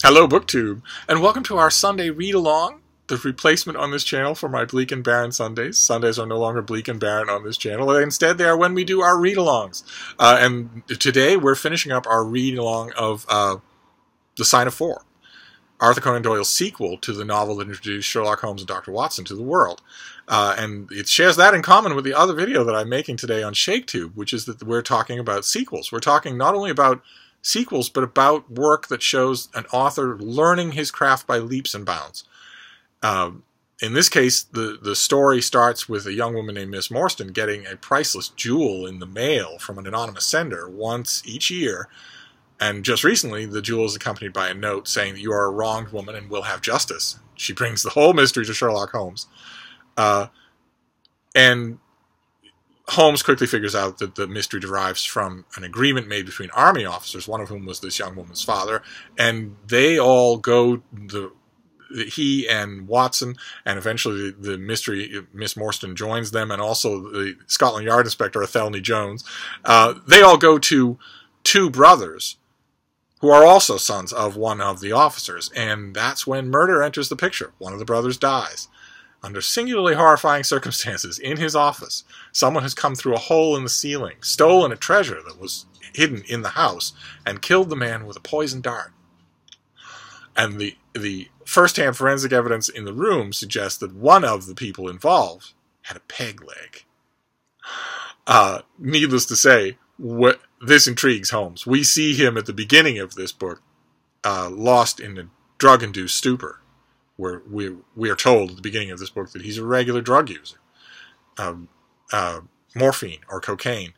Hello, BookTube, and welcome to our Sunday read-along, the replacement on this channel for my bleak and barren Sundays. Sundays are no longer bleak and barren on this channel. Instead, they are when we do our read-alongs. And today, we're finishing up our read-along of The Sign of Four, Arthur Conan Doyle's sequel to the novel that introduced Sherlock Holmes and Dr. Watson to the world. And it shares that in common with the other video that I'm making today on ShakeTube, which is that we're talking about sequels. We're talking not only about sequels, but about work that shows an author learning his craft by leaps and bounds. In this case, the story starts with a young woman named Miss Morstan getting a priceless jewel in the mail from an anonymous sender once each year. And just recently, the jewel is accompanied by a note saying that you are a wronged woman and will have justice. She brings the whole mystery to Sherlock Holmes. And Holmes quickly figures out that the mystery derives from an agreement made between army officers, one of whom was this young woman's father, and they all go, he and Watson, and eventually the mystery, Miss Morstan joins them, and also the Scotland Yard Inspector, Athelney Jones. They all go to two brothers who are also sons of one of the officers, and that's when murder enters the picture. One of the brothers dies. Under singularly horrifying circumstances, in his office, someone has come through a hole in the ceiling, stolen a treasure that was hidden in the house, and killed the man with a poisoned dart. And the first-hand forensic evidence in the room suggests that one of the people involved had a peg leg. Needless to say, this intrigues Holmes. We see him at the beginning of this book, lost in a drug-induced stupor, where we are told at the beginning of this book that he's a regular drug user, morphine or cocaine,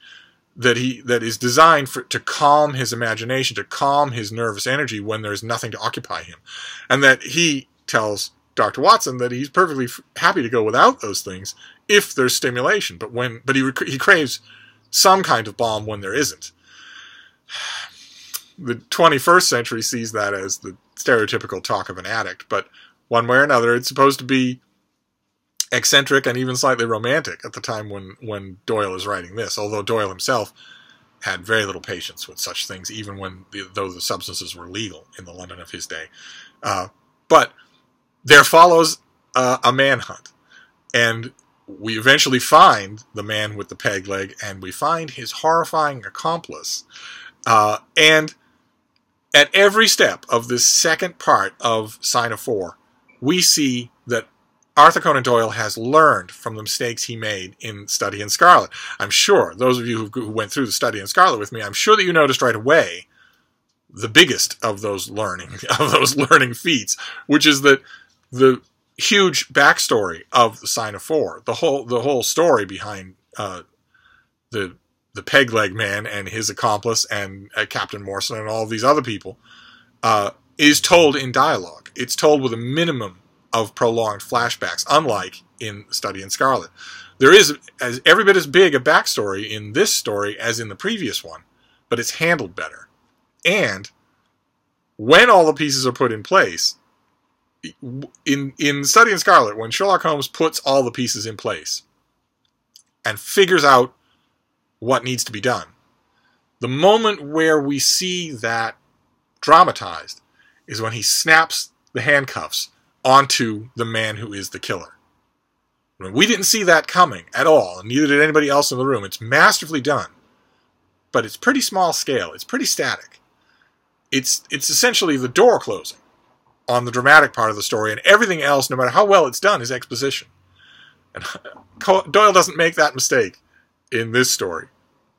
that is designed to calm his imagination, to calm his nervous energy when there's nothing to occupy him, and that he tells Dr. Watson that he's perfectly happy to go without those things if there's stimulation, but he craves some kind of balm when there isn't. The 21st century sees that as the stereotypical talk of an addict, but one way or another, it's supposed to be eccentric and even slightly romantic at the time when Doyle is writing this, although Doyle himself had very little patience with such things, even though the substances were legal in the London of his day. But there follows a manhunt, and we eventually find the man with the peg leg, and we find his horrifying accomplice. And at every step of this second part of Sign of Four, we see that Arthur Conan Doyle has learned from the mistakes he made in Study in Scarlet. I'm sure, those of you who went through the Study in Scarlet with me, I'm sure that you noticed right away the biggest of those learning feats, which is that the huge backstory of the Sign of Four, the whole story behind the peg leg man and his accomplice and Captain Morstan and all these other people, is told in dialogue. It's told with a minimum of prolonged flashbacks, unlike in Study in Scarlet. There is every bit as big a backstory in this story as in the previous one, but it's handled better. And when all the pieces are put in place, in Study in Scarlet, when Sherlock Holmes puts all the pieces in place and figures out what needs to be done, the moment where we see that dramatized is when he snaps the handcuffs onto the man who is the killer. We didn't see that coming at all, and neither did anybody else in the room. It's masterfully done, but it's pretty small scale. It's pretty static. It's essentially the door closing on the dramatic part of the story, and everything else, no matter how well it's done, is exposition. And Doyle doesn't make that mistake in this story.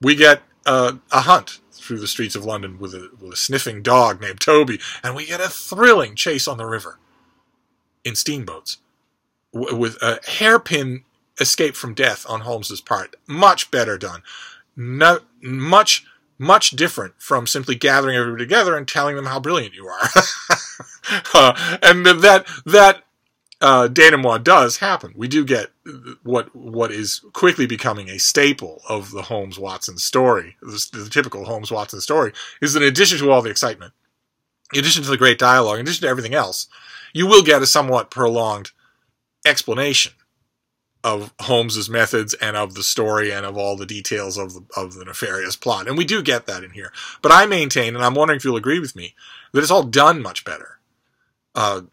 We get a hunt through the streets of London with a sniffing dog named Toby, and we get a thrilling chase on the river in steamboats with a hairpin escape from death on Holmes's part. Much better done. Much different from simply gathering everybody together and telling them how brilliant you are. And that denouement does happen. We do get what is quickly becoming a staple of the Holmes-Watson story, the typical Holmes-Watson story, is that in addition to all the excitement, in addition to the great dialogue, in addition to everything else, you will get a somewhat prolonged explanation of Holmes's methods and of the story and of all the details of the nefarious plot. And we do get that in here. But I maintain, and I'm wondering if you'll agree with me, that it's all done much better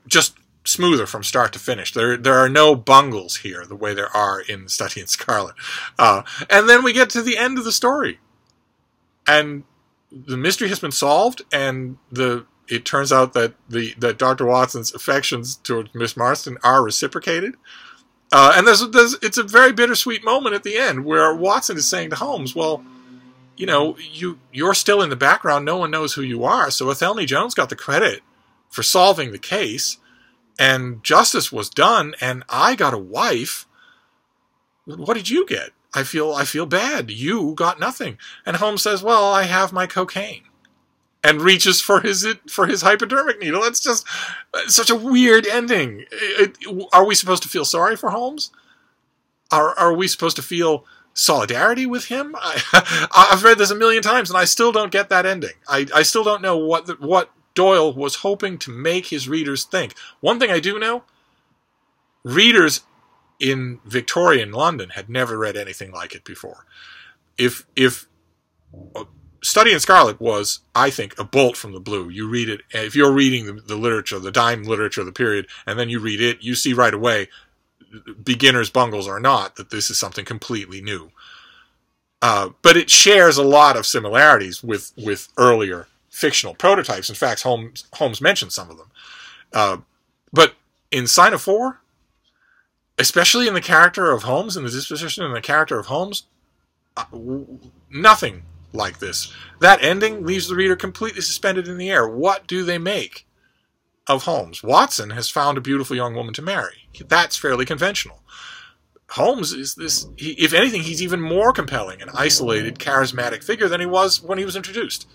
just smoother from start to finish. There are no bungles here the way there are in Study in Scarlet. And then we get to the end of the story, and the mystery has been solved, and it turns out that that Dr. Watson's affections towards Miss Marston are reciprocated. And it's a very bittersweet moment at the end where Watson is saying to Holmes, well, you know, you're still in the background. No one knows who you are. So Athelney Jones got the credit for solving the case, and justice was done, and I got a wife. What did you get? I feel bad. You got nothing. And Holmes says, well, I have my cocaine, and reaches for his hypodermic needle. That's just such a weird ending. Are we supposed to feel sorry for Holmes? Are we supposed to feel solidarity with him? I've read this a million times, and I still don't get that ending. I still don't know what Doyle was hoping to make his readers think. One thing I do know, readers in Victorian London had never read anything like it before. If Study in Scarlet was, I think, a bolt from the blue. You read it, if you're reading the literature, the dime literature of the period, and then you read it, you see right away, beginners, bungles or not, that this is something completely new. But it shares a lot of similarities with earlier fictional prototypes. In fact, Holmes mentioned some of them. But in Sign of Four, especially in the character of Holmes, in the disposition and the character of Holmes, nothing like this. That ending leaves the reader completely suspended in the air. What do they make of Holmes? Watson has found a beautiful young woman to marry. That's fairly conventional. Holmes is this, if anything, he's even more compelling, an isolated, charismatic figure than he was when he was introduced.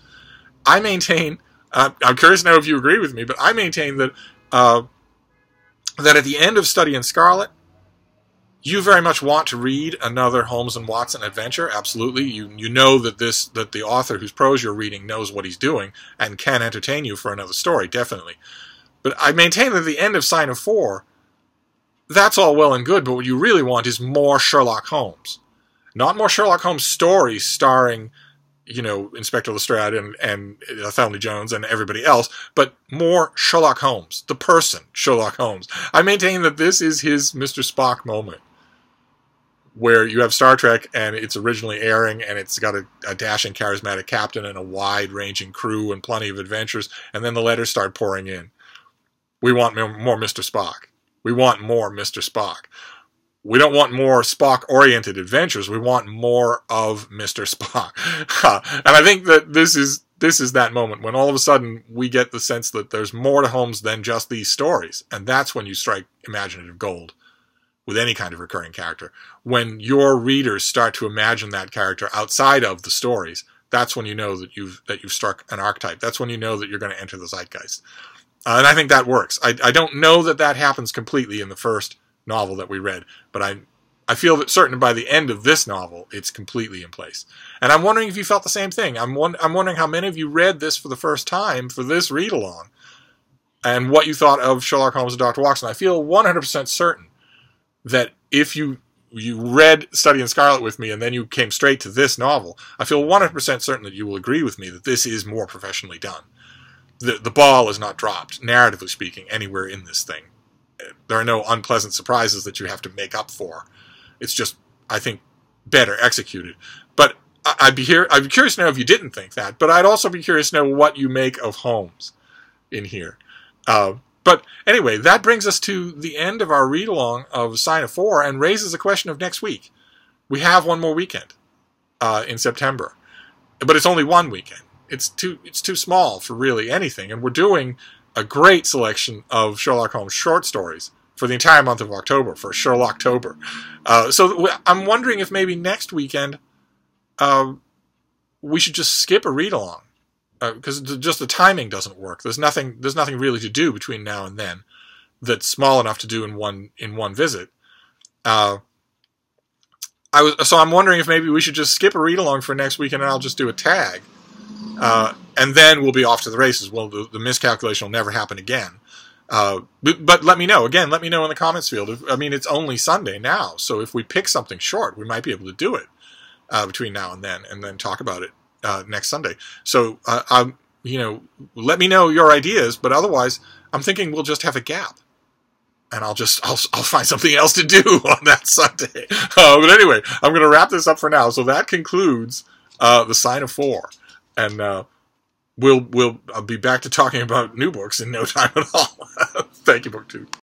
I maintain, I'm curious to know if you agree with me, but I maintain that that at the end of Study in Scarlet, you very much want to read another Holmes and Watson adventure. Absolutely. You know that the author whose prose you're reading knows what he's doing and can entertain you for another story, definitely. But I maintain that at the end of Sign of Four, that's all well and good, but what you really want is more Sherlock Holmes. Not more Sherlock Holmes stories starring, you know, Inspector Lestrade and Athelney Jones and everybody else, but more Sherlock Holmes, the person Sherlock Holmes. I maintain that this is his Mr. Spock moment, where you have Star Trek and it's originally airing and it's got a dashing, charismatic captain and a wide-ranging crew and plenty of adventures, and then the letters start pouring in. We want more Mr. Spock. We want more Mr. Spock. We don't want more Spock-oriented adventures. We want more of Mr. Spock. And I think that this is that moment when all of a sudden we get the sense that there's more to Holmes than just these stories. And that's when you strike imaginative gold with any kind of recurring character. When your readers start to imagine that character outside of the stories, that's when you know that you've struck an archetype. That's when you know that you're going to enter the zeitgeist. And I think that works. I don't know that happens completely in the first novel that we read, but I feel that certain by the end of this novel, it's completely in place. And I'm wondering if you felt the same thing. I'm wondering how many of you read this for the first time for this read-along, and what you thought of Sherlock Holmes and Dr. Watson. I feel 100% certain that if you read Study in Scarlet with me and then you came straight to this novel, I feel 100% certain that you will agree with me that this is more professionally done. The ball is not dropped, narratively speaking, anywhere in this thing. There are no unpleasant surprises that you have to make up for. It's just, I think, better executed. But I'd be curious to know if you didn't think that, but I'd also be curious to know what you make of Holmes in here. But anyway, that brings us to the end of our read-along of Sign of Four and raises the question of next week. We have one more weekend in September, but it's only one weekend. It's too small for really anything, and we're doing a great selection of Sherlock Holmes short stories for the entire month of October, for Sherlocktober. So I'm wondering if maybe next weekend we should just skip a read-along, because just the timing doesn't work. There's nothing really to do between now and then that's small enough to do in one visit. So I'm wondering if maybe we should just skip a read-along for next weekend, and I'll just do a tag. And then we'll be off to the races. Well, the miscalculation will never happen again. But let me know. Again, let me know in the comments field. I mean, it's only Sunday now, so if we pick something short, we might be able to do it between now and then talk about it next Sunday. So let me know your ideas. But otherwise, I'm thinking we'll just have a gap. And I'll find something else to do on that Sunday. But anyway, I'm going to wrap this up for now. So that concludes The Sign of Four. And we'll be back to talking about new books in no time at all. Thank you, BookTube.